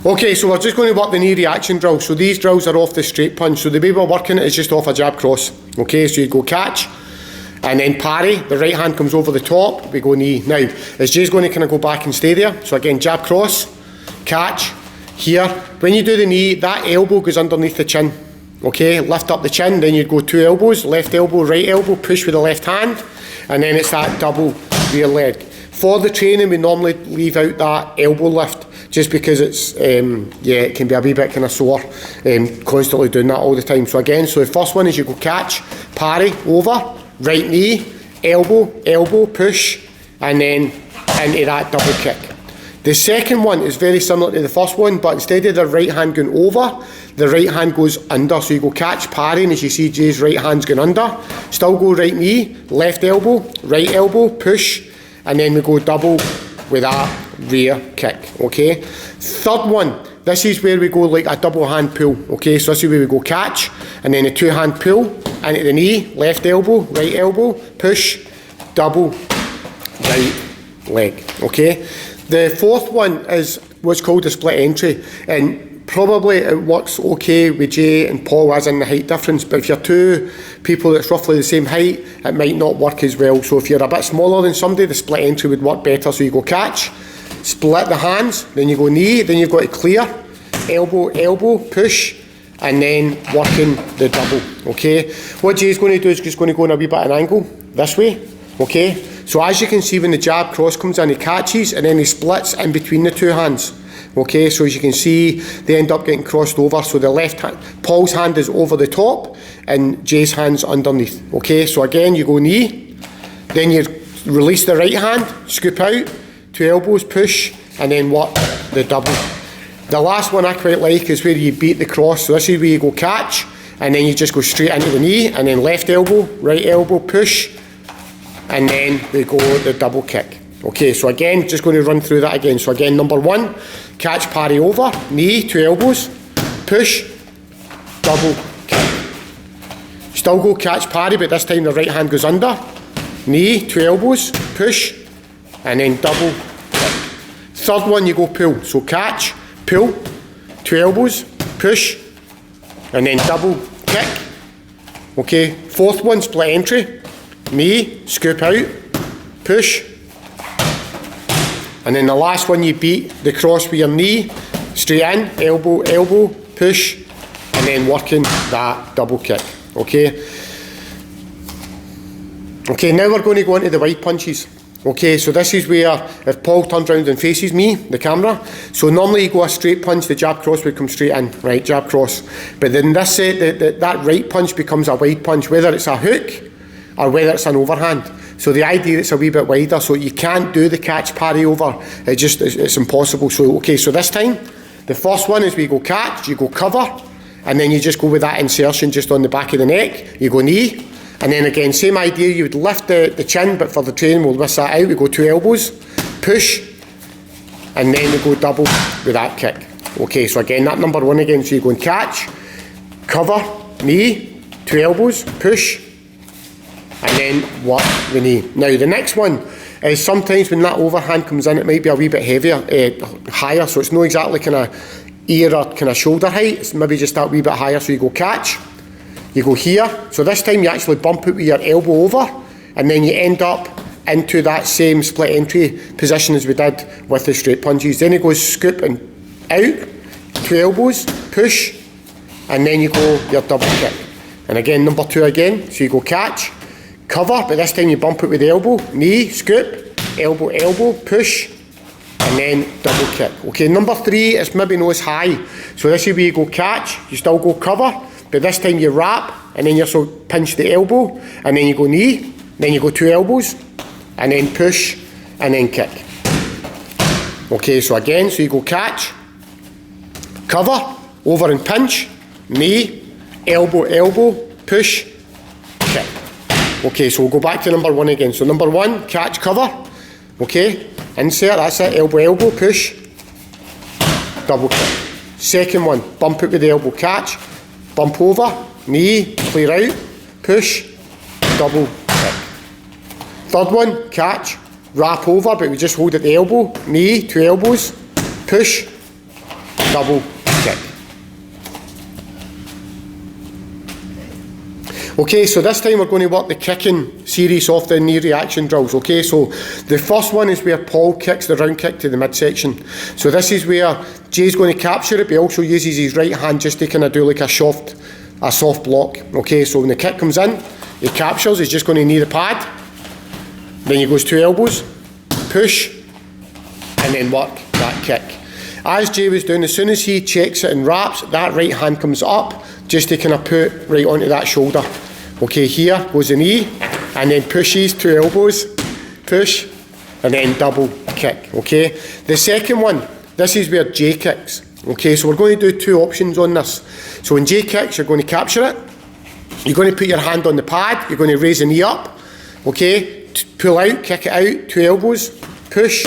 Okay, so we're just going to work the knee reaction drill. So these drills are off the straight punch. So the way we're working it is just off a jab cross. Okay, so you go catch, and then parry. The right hand comes over the top, we go knee. Now, is Jay's going to kind of go back and stay there. So again, jab cross, catch, here. When you do the knee, that elbow goes underneath the chin. Okay, lift up the chin, then you'd go 2 elbows, left elbow, right elbow, push with the left hand, and then it's that double rear leg. For the training, we normally leave out that elbow lift, just because it's, yeah, it can be a wee bit kind of sore, constantly doing that all the time. So again, so the first one is you go catch, parry, over, right knee, elbow, elbow, push, and then into that double kick. The second one is very similar to the first one, but instead of the right hand going over, the right hand goes under. So you go catch, parry, and as you see, Jay's right hand's going under. Still go right knee, left elbow, right elbow, push, and then we go double with that rear kick, okay? Third one, this is where we go like a double hand pull, okay? So this is where we go catch, and then a 2-hand pull, into the knee, left elbow, right elbow, push, double, right leg, okay? The fourth one is what's called a split entry, and probably it works okay with Jay and Paul as in the height difference, but if you're two people that's roughly the same height, it might not work as well. So if you're a bit smaller than somebody, the split entry would work better. So you go catch, split the hands, then you go knee, then you've got to clear, elbow, elbow, push, and then working the double, okay? What Jay's going to do is just going to go in a wee bit of an angle, this way, okay? So as you can see, when the jab cross comes in, he catches, and then he splits in between the 2 hands. Okay, so as you can see, they end up getting crossed over. So the left hand, Paul's hand is over the top, and Jay's hand's underneath. Okay, so again, you go knee, then you release the right hand, scoop out, 2 elbows, push, and then work the double. The last one I quite like is where you beat the cross. So this is where you go catch, and then you just go straight into the knee, and then left elbow, right elbow, push, and then we go the double kick. Okay, so again, just going to run through that again. So again, number 1, catch, parry over, knee, 2 elbows, push, double kick. Still go catch, parry, but this time the right hand goes under, knee, 2 elbows, push, and then double kick. Third one, you go pull. So catch, pull, 2 elbows, push, and then double kick. Okay, fourth one, split entry, knee, scoop out, push, and then the last one you beat the cross with your knee, straight in, elbow, elbow, push, and then working that double kick, okay? Okay, now we're going to go into the wide punches. Okay, so this is where, if Paul turns around and faces me, the camera, so normally you go a straight punch, the jab cross would come straight in, right, jab cross. But then this set, that right punch becomes a wide punch, whether it's a hook or whether it's an overhand. So the idea it's a wee bit wider, so you can't do the catch, parry over, it's impossible. So okay, so this time, the first one is we go catch, you go cover, and then you just go with that insertion just on the back of the neck, you go knee, and then again, same idea, you would lift the chin, but for the training we'll miss that out, we go 2 elbows, push, and then we go double with that kick. Okay, so again, that number 1 again, so you go and catch, cover, knee, 2 elbows, push, and then work the knee. Now the next one is sometimes when that overhand comes in, it might be a wee bit heavier, higher, so it's not exactly kind of ear or kind of shoulder height, it's maybe just that wee bit higher. So you go catch, you go here, so this time you actually bump it with your elbow over, and then you end up into that same split entry position as we did with the straight punches. Then it goes scoop and out, 2 elbows, push, and then you go your double kick. And again, number 2 again, so you go catch, cover, but this time you bump it with the elbow, knee, scoop, elbow, elbow, push, and then double kick. Okay, number 3 is maybe not as high. So this is where you go catch, you still go cover, but this time you wrap, and then you also pinch the elbow, and then you go knee, then you go 2 elbows, and then push, and then kick. Okay, so again, so you go catch, cover, over and pinch, knee, elbow, elbow, push, kick. Okay, so we'll go back to number 1 again. So number 1, catch, cover, okay, insert, that's it, elbow, elbow, push, double kick. Second one, bump it with the elbow, catch, bump over, knee, clear out, push, double kick. Third one, catch, wrap over, but we just hold at the elbow, knee, 2 elbows, push, double kick. Okay, so this time we're going to work the kicking series of the knee reaction drills. Okay, so the first one is where Paul kicks the round kick to the midsection. So this is where Jay's going to capture it, but he also uses his right hand just to kind of do like a soft block. Okay, so when the kick comes in, he captures, he's just going to knee the pad, then he goes 2 elbows, push, and then work that kick. As Jay was doing, as soon as he checks it and wraps, that right hand comes up just to kind of put right onto that shoulder. Okay, here goes the knee, and then pushes, 2 elbows, push, and then double kick. Okay, the second one, this is where Jay kicks. Okay, so we're going to do 2 options on this. So when Jay kicks, you're going to capture it, you're going to put your hand on the pad, you're going to raise the knee up, okay, pull out, kick it out, 2 elbows, push,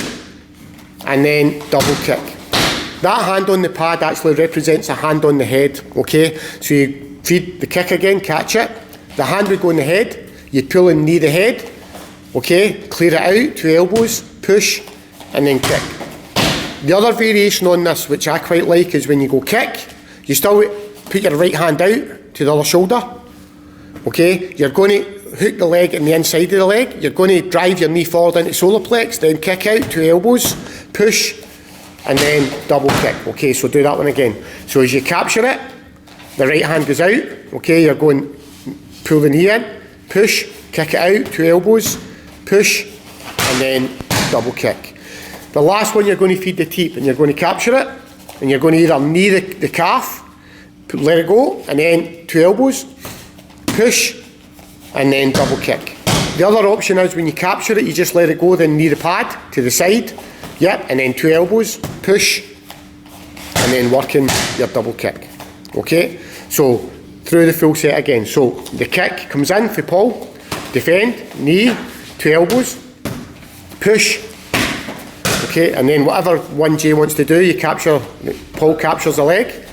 and then double kick. That hand on the pad actually represents a hand on the head, okay? So you feed the kick again, catch it, the hand would go in the head, you pull and knee the head, okay, clear it out, 2 elbows, push, and then kick. The other variation on this, which I quite like, is when you go kick, you still put your right hand out to the other shoulder, okay? You're going to hook the leg in the inside of the leg, you're going to drive your knee forward into solar plex, then kick out, 2 elbows, push, and then double kick. Okay, so do that one again. So as you capture it, the right hand goes out, okay, you're going, pull the knee in, push, kick it out, 2 elbows, push, and then double kick. The last one, you're going to feed the teep, and you're going to capture it, and you're going to either knee the calf, let it go, and then 2 elbows, push, and then double kick. The other option is when you capture it, you just let it go, then knee the pad to the side, yep, and then 2 elbows, push, and then working your double kick. Okay, so through the full set again. So the kick comes in for Paul, defend, knee, 2 elbows, push, okay, and then whatever one Jay wants to do, you capture, Paul captures the leg,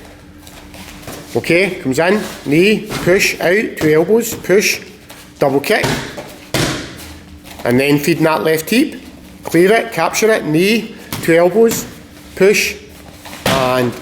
okay, comes in, knee, push, out, 2 elbows, push, double kick, and then feeding that left teep, clear it, capture it, knee, 2 elbows, push, and